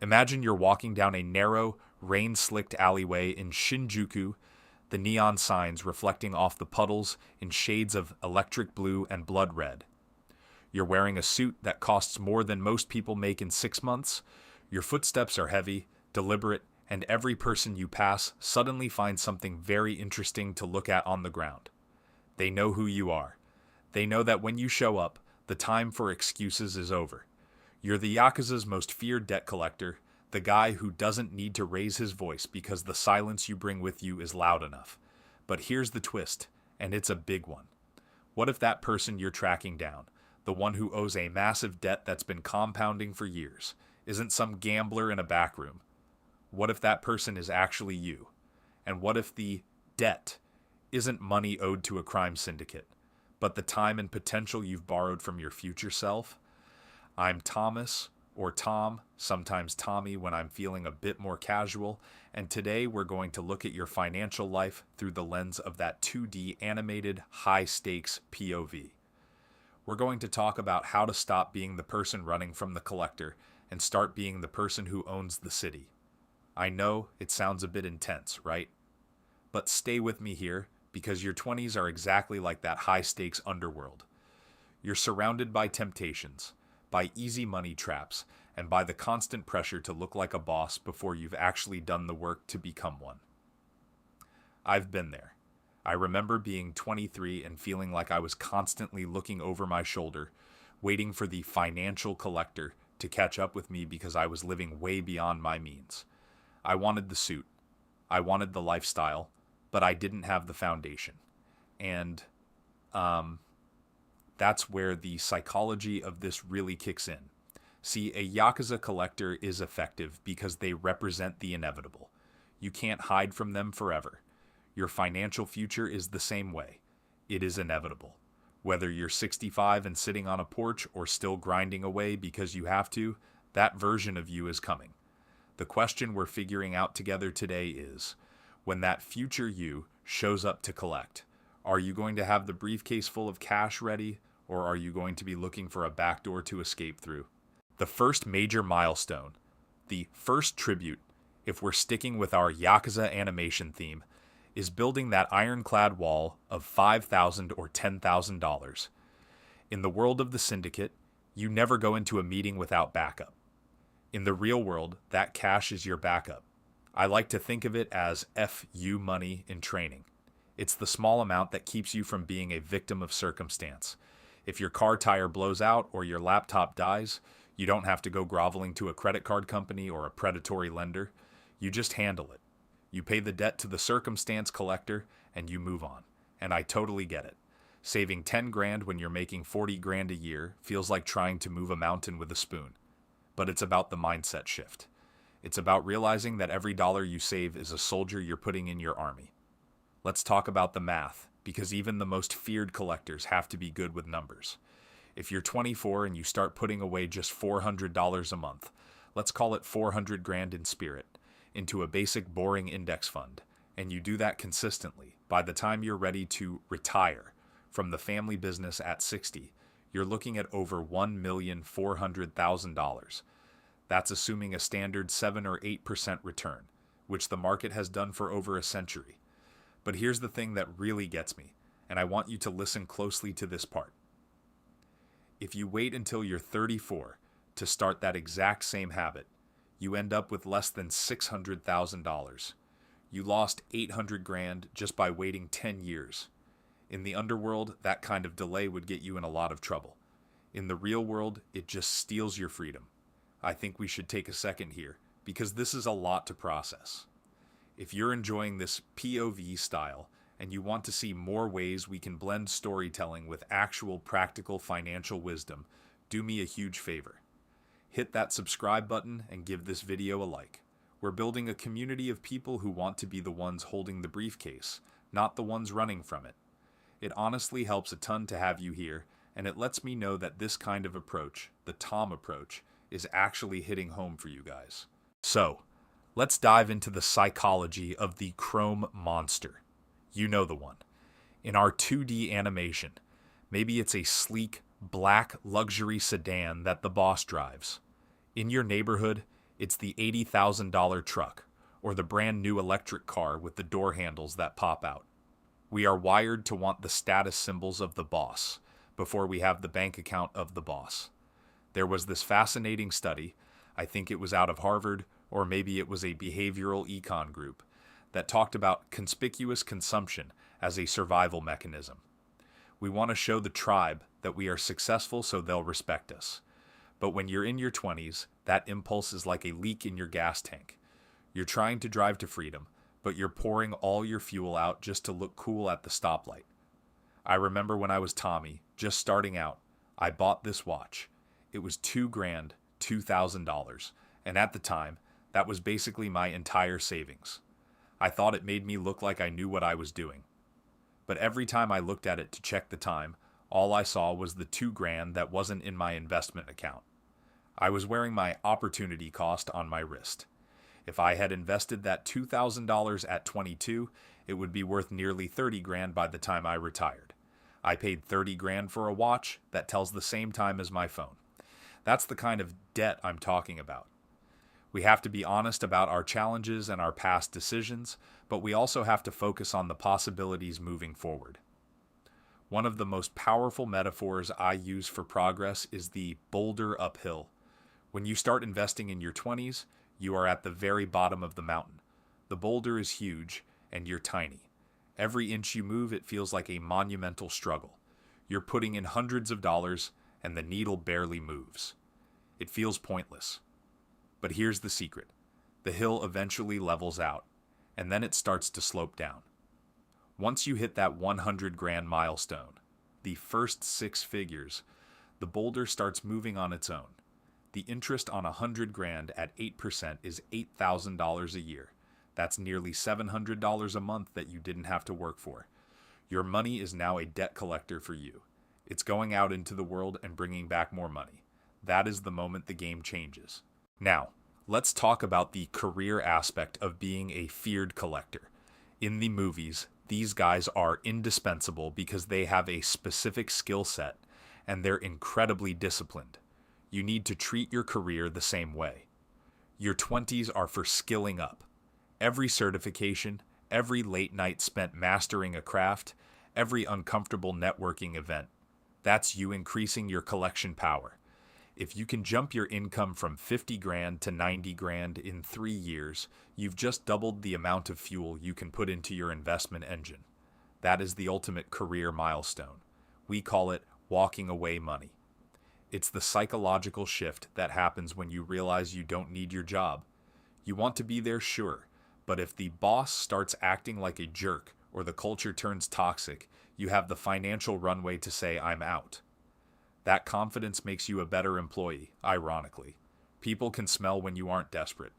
Imagine you're walking down a narrow, rain-slicked alleyway in Shinjuku, the neon signs reflecting off the puddles in shades of electric blue and blood red. You're wearing a suit that costs more than most people make in 6 months. Your footsteps are heavy, deliberate, and every person you pass suddenly finds something very interesting to look at on the ground. They know who you are. They know that when you show up, the time for excuses is over. You're the Yakuza's most feared debt collector, the guy who doesn't need to raise his voice because the silence you bring with you is loud enough. But here's the twist, and it's a big one. What if that person you're tracking down, the one who owes a massive debt that's been compounding for years, isn't some gambler in a back room? What if that person is actually you? And what if the debt isn't money owed to a crime syndicate, but the time and potential you've borrowed from your future self? I'm Thomas, or Tom, sometimes Tommy when I'm feeling a bit more casual, and today we're going to look at your financial life through the lens of that 2D animated high-stakes POV. We're going to talk about how to stop being the person running from the collector and start being the person who owns the city. I know it sounds a bit intense, right? But stay with me here, because your 20s are exactly like that high-stakes underworld. You're surrounded by temptations, by easy money traps, and by the constant pressure to look like a boss before you've actually done the work to become one. I've been there. I remember being 23 and feeling like I was constantly looking over my shoulder, waiting for the financial collector to catch up with me because I was living way beyond my means. I wanted the suit. I wanted the lifestyle, but I didn't have the foundation. And that's where the psychology of this really kicks in. See, a Yakuza collector is effective because they represent the inevitable. You can't hide from them forever. Your financial future is the same way. It is inevitable. Whether you're 65 and sitting on a porch or still grinding away because you have to, that version of you is coming. The question we're figuring out together today is, when that future you shows up to collect, are you going to have the briefcase full of cash ready, or are you going to be looking for a backdoor to escape through? The first major milestone, the first tribute, if we're sticking with our Yakuza animation theme, is building that ironclad wall of $5,000 or $10,000. In the world of the syndicate, you never go into a meeting without backup. In the real world, that cash is your backup. I like to think of it as FU money in training. It's the small amount that keeps you from being a victim of circumstance. If your car tire blows out or your laptop dies, you don't have to go groveling to a credit card company or a predatory lender. You just handle it. You pay the debt to the circumstance collector and you move on. And I totally get it. Saving 10 grand when you're making 40 grand a year feels like trying to move a mountain with a spoon. But it's about the mindset shift. It's about realizing that every dollar you save is a soldier you're putting in your army. Let's talk about the math, because even the most feared collectors have to be good with numbers. If you're 24 and you start putting away just $400 a month, let's call it 400 grand in spirit, into a basic boring index fund, and you do that consistently, by the time you're ready to retire from the family business at 60, you're looking at over $1,400,000. That's assuming a standard 7 or 8% return, which the market has done for over a century. But here's the thing that really gets me, and I want you to listen closely to this part. If you wait until you're 34 to start that exact same habit, you end up with less than $600,000. You lost 800 grand just by waiting 10 years. In the underworld, that kind of delay would get you in a lot of trouble. In the real world, it just steals your freedom. I think we should take a second here, because this is a lot to process. If you're enjoying this POV style, and you want to see more ways we can blend storytelling with actual practical financial wisdom, do me a huge favor. Hit that subscribe button and give this video a like. We're building a community of people who want to be the ones holding the briefcase, not the ones running from it. It honestly helps a ton to have you here, and it lets me know that this kind of approach, the Tom approach, is actually hitting home for you guys. So, let's dive into the psychology of the Chrome Monster. You know the one. In our 2D animation, maybe it's a sleek, black luxury sedan that the boss drives. In your neighborhood, It's the $80,000 truck, or the brand new electric car with the door handles that pop out. We are wired to want the status symbols of the boss before we have the bank account of the boss. There was this fascinating study, I think it was out of Harvard, or maybe it was a behavioral econ group, that talked about conspicuous consumption as a survival mechanism. We want to show the tribe that we are successful so they'll respect us. But when you're in your 20s, that impulse is like a leak in your gas tank. You're trying to drive to freedom, but you're pouring all your fuel out just to look cool at the stoplight. I remember when I was Tommy, just starting out, I bought this watch. It was $2,000, $2,000, and at the time, that was basically my entire savings. I thought it made me look like I knew what I was doing. But every time I looked at it to check the time, all I saw was the $2,000 that wasn't in my investment account. I was wearing my opportunity cost on my wrist. If I had invested that $2,000 at 22, it would be worth nearly $30,000 by the time I retired. I paid $30,000 for a watch that tells the same time as my phone. That's the kind of debt I'm talking about. We have to be honest about our challenges and our past decisions, but we also have to focus on the possibilities moving forward. One of the most powerful metaphors I use for progress is the boulder uphill. When you start investing in your 20s, you are at the very bottom of the mountain. The boulder is huge, and you're tiny. Every inch you move, it feels like a monumental struggle. You're putting in hundreds of dollars, and the needle barely moves. It feels pointless. But here's the secret. The hill eventually levels out, and then it starts to slope down. Once you hit that $100,000 milestone, the first 6 figures, the boulder starts moving on its own. The interest on $100,000 at 8% is $8,000 a year. That's nearly $700 a month that you didn't have to work for. Your money is now a debt collector for you. It's going out into the world and bringing back more money. That is the moment the game changes. Now, let's talk about the career aspect of being a feared collector. In the movies, these guys are indispensable because they have a specific skill set and they're incredibly disciplined. You need to treat your career the same way. Your 20s are for skilling up. Every certification, every late night spent mastering a craft, every uncomfortable networking event, that's you increasing your collection power. If you can jump your income from $50,000 to $90,000 in 3 years, you've just doubled the amount of fuel you can put into your investment engine. That is the ultimate career milestone. We call it walking away money. It's the psychological shift that happens when you realize you don't need your job. You want to be there, sure, but if the boss starts acting like a jerk or the culture turns toxic, you have the financial runway to say, I'm out. That confidence makes you a better employee, ironically. People can smell when you aren't desperate.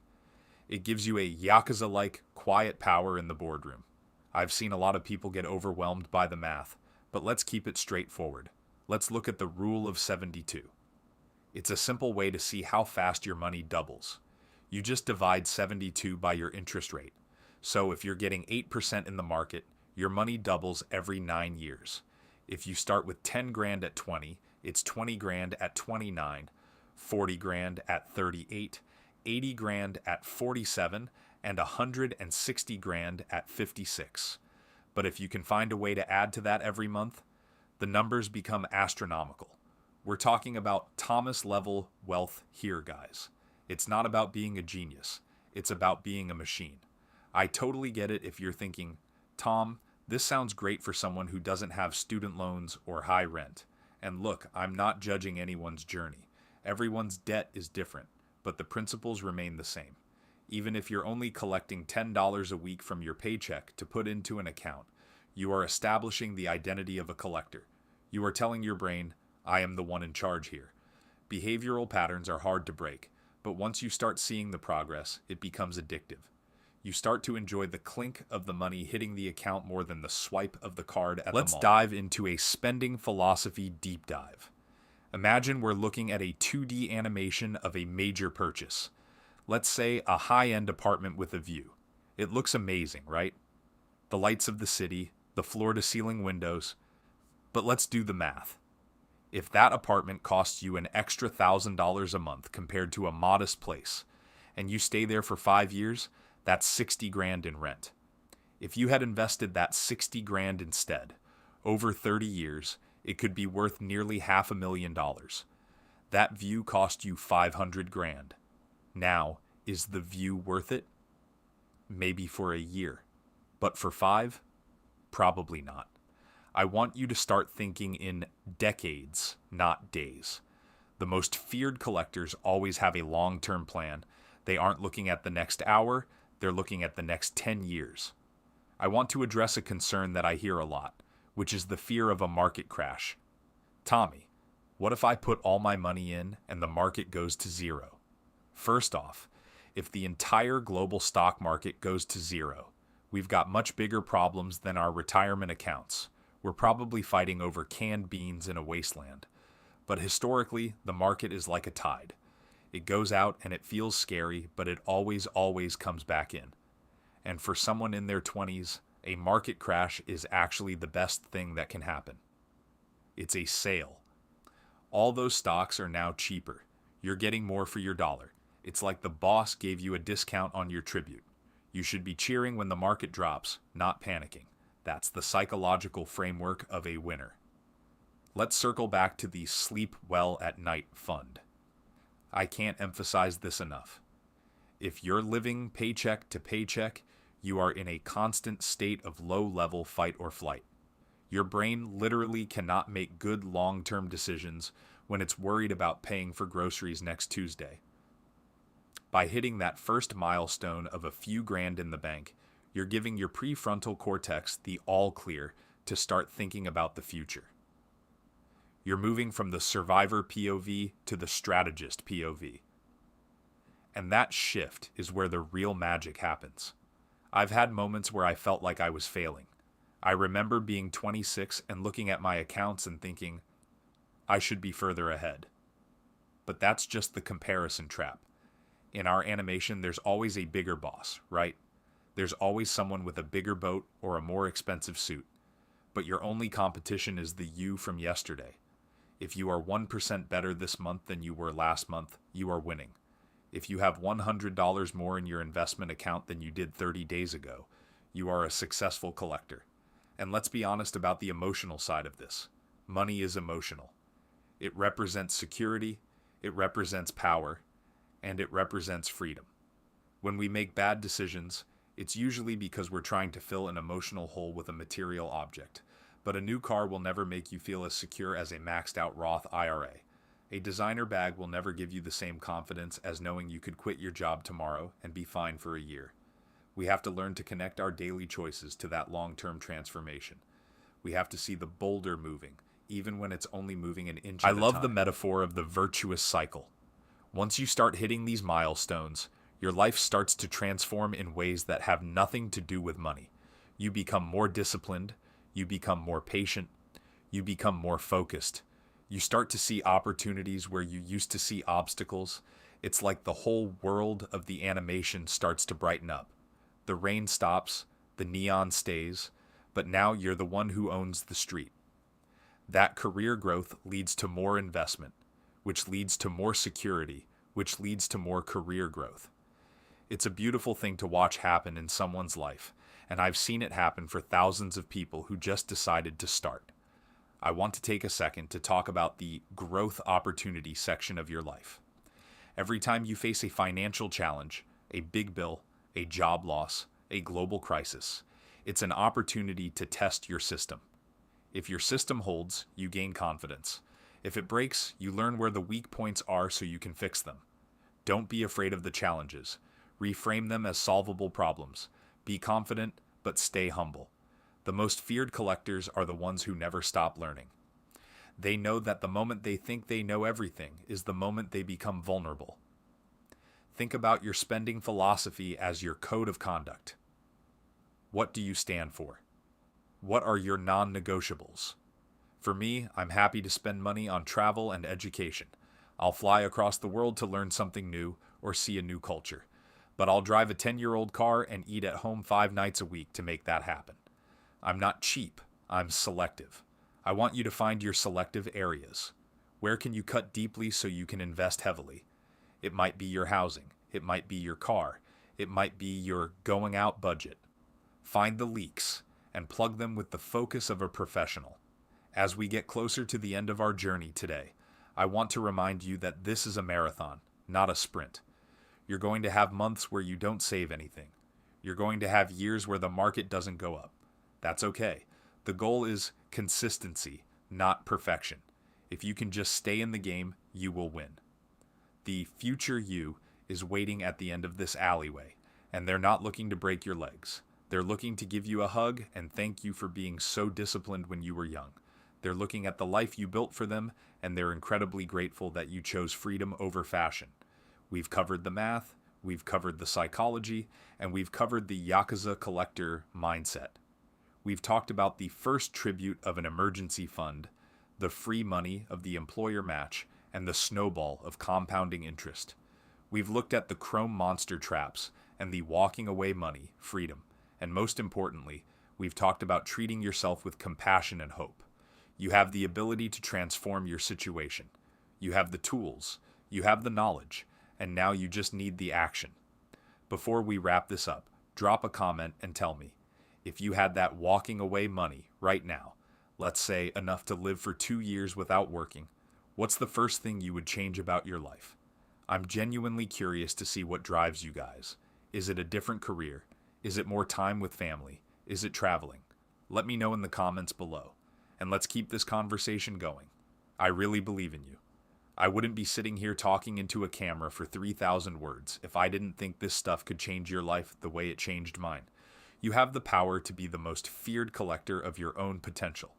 It gives you a Yakuza-like quiet power in the boardroom. I've seen a lot of people get overwhelmed by the math, but let's keep it straightforward. Let's look at the rule of 72. It's a simple way to see how fast your money doubles. You just divide 72 by your interest rate. So if you're getting 8% in the market, your money doubles every 9 years. If you start with $10,000 at 20, it's $20,000 at 29, $40,000 at 38, $80,000 at 47, and $160,000 at 56. But if you can find a way to add to that every month, the numbers become astronomical. We're talking about Thomas-level wealth here, guys. It's not about being a genius. It's about being a machine. I totally get it if you're thinking, Tom, this sounds great for someone who doesn't have student loans or high rent. And look, I'm not judging anyone's journey. Everyone's debt is different, but the principles remain the same. Even if you're only collecting $10 a week from your paycheck to put into an account, you are establishing the identity of a collector. You are telling your brain, I am the one in charge here. Behavioral patterns are hard to break, but once you start seeing the progress, it becomes addictive. You start to enjoy the clink of the money hitting the account more than the swipe of the card at the mall. Let's dive into a spending philosophy deep dive. Imagine we're looking at a 2D animation of a major purchase. Let's say a high-end apartment with a view. It looks amazing, right? The lights of the city, the floor-to-ceiling windows. But let's do the math. If that apartment costs you an extra $1,000 a month compared to a modest place, and you stay there for 5 years, that's 60 grand in rent. If you had invested that 60 grand instead, over 30 years, it could be worth nearly $500,000. That view cost you 500 grand. Now, is the view worth it? Maybe for a year. But for 5? Probably not. I want you to start thinking in decades, not days. The most feared collectors always have a long-term plan. They aren't looking at the next hour, they're looking at the next 10 years. I want to address a concern that I hear a lot, which is the fear of a market crash. Tommy, what if I put all my money in and the market goes to zero? First off, if the entire global stock market goes to zero, we've got much bigger problems than our retirement accounts. We're probably fighting over canned beans in a wasteland. But historically, the market is like a tide. It goes out and it feels scary, but it always comes back in. And for someone in their 20s, a market crash is actually the best thing that can happen. It's a sale. All those stocks are now cheaper. You're getting more for your dollar. It's like the boss gave you a discount on your tribute. You should be cheering when the market drops, not panicking. That's the psychological framework of a winner. Let's circle back to the Sleep Well at Night fund. I can't emphasize this enough. If you're living paycheck to paycheck, you are in a constant state of low-level fight or flight. Your brain literally cannot make good long-term decisions when it's worried about paying for groceries next Tuesday. By hitting that first milestone of a few grand in the bank, you're giving your prefrontal cortex the all clear to start thinking about the future. You're moving from the survivor POV to the strategist POV. And that shift is where the real magic happens. I've had moments where I felt like I was failing. I remember being 26 and looking at my accounts and thinking, I should be further ahead. But that's just the comparison trap. In our animation, there's always a bigger boss, right? There's always someone with a bigger boat or a more expensive suit. But your only competition is the you from yesterday. If you are 1% better this month than you were last month, you are winning. If you have $100 more in your investment account than you did 30 days ago, you are a successful collector. And let's be honest about the emotional side of this. Money is emotional. It represents security, it represents power, and it represents freedom. When we make bad decisions, it's usually because we're trying to fill an emotional hole with a material object. But a new car will never make you feel as secure as a maxed out Roth IRA. A designer bag will never give you the same confidence as knowing you could quit your job tomorrow and be fine for a year. We have to learn to connect our daily choices to that long-term transformation. We have to see the boulder moving, even when it's only moving an inch at a time. I love the metaphor of the virtuous cycle. Once you start hitting these milestones, your life starts to transform in ways that have nothing to do with money. You become more disciplined, you become more patient, you become more focused. You start to see opportunities where you used to see obstacles. It's like the whole world of the animation starts to brighten up. The rain stops, the neon stays, but now you're the one who owns the street. That career growth leads to more investment, which leads to more security, which leads to more career growth. It's a beautiful thing to watch happen in someone's life, and I've seen it happen for thousands of people who just decided to start. I want to take a second to talk about the growth opportunity section of your life. Every time you face a financial challenge, a big bill, a job loss, a global crisis, it's an opportunity to test your system. If your system holds, you gain confidence. If it breaks, you learn where the weak points are so you can fix them. Don't be afraid of the challenges. Reframe them as solvable problems. Be confident, but stay humble. The most feared collectors are the ones who never stop learning. They know that the moment they think they know everything is the moment they become vulnerable. Think about your spending philosophy as your code of conduct. What do you stand for? What are your non-negotiables? For me, I'm happy to spend money on travel and education. I'll fly across the world to learn something new or see a new culture. But I'll drive a 10-year-old car and eat at home 5 nights a week to make that happen. I'm not cheap, I'm selective. I want you to find your selective areas. Where can you cut deeply so you can invest heavily? It might be your housing. It might be your car. It might be your going out budget. Find the leaks and plug them with the focus of a professional. As we get closer to the end of our journey today, I want to remind you that this is a marathon, not a sprint. You're going to have months where you don't save anything. You're going to have years where the market doesn't go up. That's okay. The goal is consistency, not perfection. If you can just stay in the game, you will win. The future you is waiting at the end of this alleyway, and they're not looking to break your legs. They're looking to give you a hug and thank you for being so disciplined when you were young. They're looking at the life you built for them, and they're incredibly grateful that you chose freedom over fashion. We've covered the math, we've covered the psychology, and we've covered the Yakuza collector mindset. We've talked about the first tribute of an emergency fund, the free money of the employer match, and the snowball of compounding interest. We've looked at the chrome monster traps and the walking away money, freedom. And most importantly, we've talked about treating yourself with compassion and hope. You have the ability to transform your situation. You have the tools, you have the knowledge, and now you just need the action. Before we wrap this up, drop a comment and tell me, if you had that walking away money right now, let's say enough to live for 2 years without working, what's the first thing you would change about your life? I'm genuinely curious to see what drives you guys. Is it a different career? Is it more time with family? Is it traveling? Let me know in the comments below. And let's keep this conversation going. I really believe in you. I wouldn't be sitting here talking into a camera for 3,000 words if I didn't think this stuff could change your life the way it changed mine. You have the power to be the most feared collector of your own potential.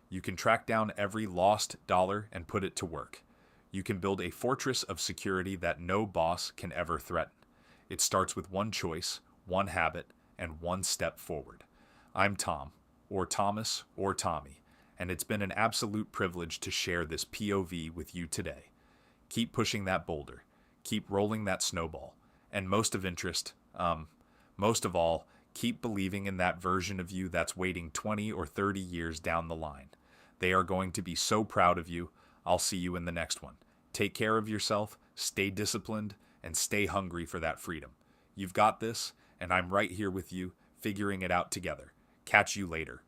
You can track down every lost dollar and put it to work. You can build a fortress of security that no boss can ever threaten. It starts with one choice, one habit, and one step forward. I'm Tom, or Thomas, or Tommy, and it's been an absolute privilege to share this POV with you today. Keep pushing that boulder, keep rolling that snowball, and most of all, keep believing in that version of you that's waiting 20 or 30 years down the line. They are going to be so proud of you. I'll see you in the next one. Take care of yourself, stay disciplined, and stay hungry for that freedom. You've got this, and I'm right here with you, figuring it out together. Catch you later.